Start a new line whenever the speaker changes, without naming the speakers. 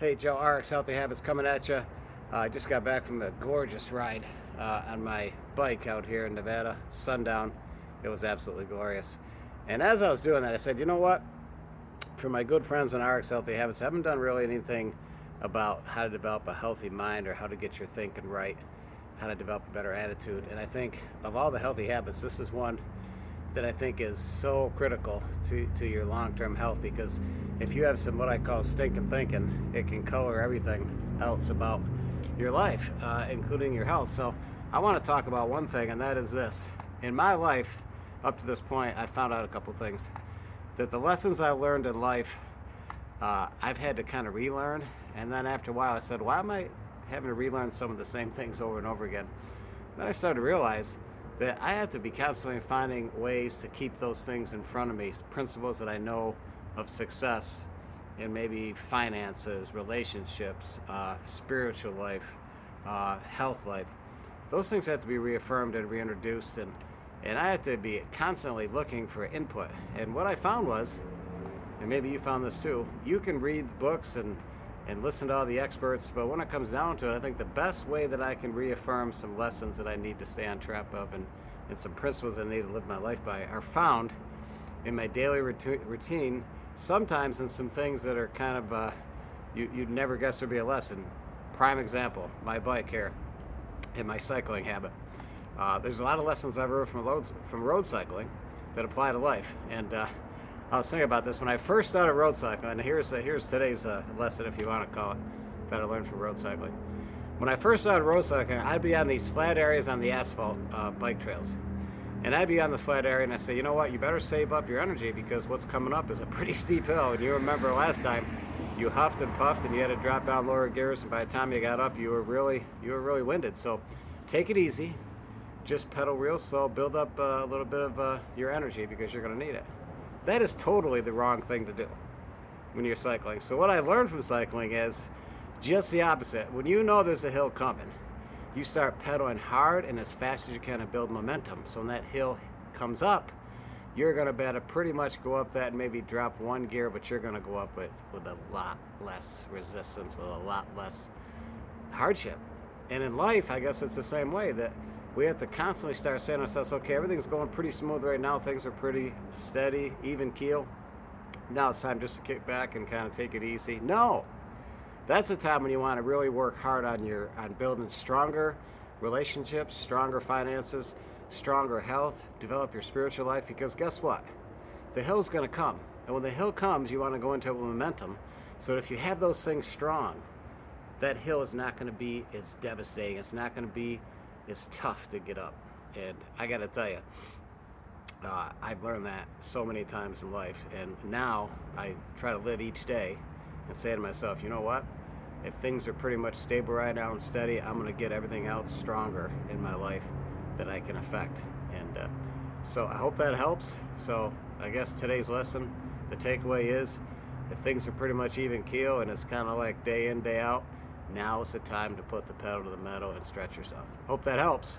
Hey Joe, Rxhealthyhabits coming at you. I just got back from a gorgeous ride on my bike out here in Nevada, sundown. It was absolutely glorious. And as I was doing that, I said, you know what? For my good friends in Rxhealthyhabits, I haven't done really anything about how to develop a healthy mind or how to get your thinking right, how to develop a better attitude. And I think of all the healthy habits, this is one that I think is so critical to your long-term health, because if you have some what I call stinking thinking, it can color everything else about your life, including your health. So I want to talk about one thing, and that is this. In my life, up to this point, I found out a couple things. That the lessons I learned in life, I've had to kind of relearn. And then after a while, I said, why am I having to relearn some of the same things over and over again? Then I started to realize that I have to be constantly finding ways to keep those things in front of me, principles that I know of success in maybe finances, relationships, spiritual life, health life. Those things have to be reaffirmed and reintroduced, and I have to be constantly looking for input. And what I found was, and maybe you found this too, you can read books and listen to all the experts, but when it comes down to it, I think the best way that I can reaffirm some lessons that I need to stay on track of, and some principles I need to live my life by, are found in my daily routine, sometimes in some things that are kind of, you'd never guess would be a lesson. Prime example, my bike here and my cycling habit. There's a lot of lessons I've learned from road cycling that apply to life. And I was thinking about this when I first started road cycling, and here's today's lesson, if you want to call it, that I learned from road cycling. When I first started road cycling, I'd be on these flat areas on the asphalt bike trails. And I'd be on the flat area, and I say, you know what, you better save up your energy, because what's coming up is a pretty steep hill. And you remember last time, you huffed and puffed, and you had to drop down lower gears, and by the time you got up, you were really winded. So take it easy, just pedal real slow, build up a little bit of your energy, because you're going to need it. That is totally the wrong thing to do when you're cycling. So what I learned from cycling is just the opposite. When you know there's a hill coming, you start pedaling hard and as fast as you can to build momentum. So when that hill comes up, you're going to be able to pretty much go up that and maybe drop one gear, but you're going to go up with a lot less resistance, with a lot less hardship. And in life, I guess it's the same way, that we have to constantly start saying to ourselves, okay, everything's going pretty smooth right now. Things are pretty steady, even keel. Now it's time just to kick back and kind of take it easy. No, that's a time when you want to really work hard on building stronger relationships, stronger finances, stronger health, develop your spiritual life, because guess what? The hill's going to come. And when the hill comes, you want to go into it with momentum, so that if you have those things strong, that hill is not going to be as devastating. It's not going to be as tough to get up. And I got to tell you, I've learned that so many times in life, and now I try to live each day and say to myself, you know what? If things are pretty much stable right now and steady, I'm going to get everything else stronger in my life that I can affect. And so I hope that helps. So I guess today's lesson, the takeaway is, if things are pretty much even keel and it's kind of like day in, day out, now is the time to put the pedal to the metal and stretch yourself. Hope that helps.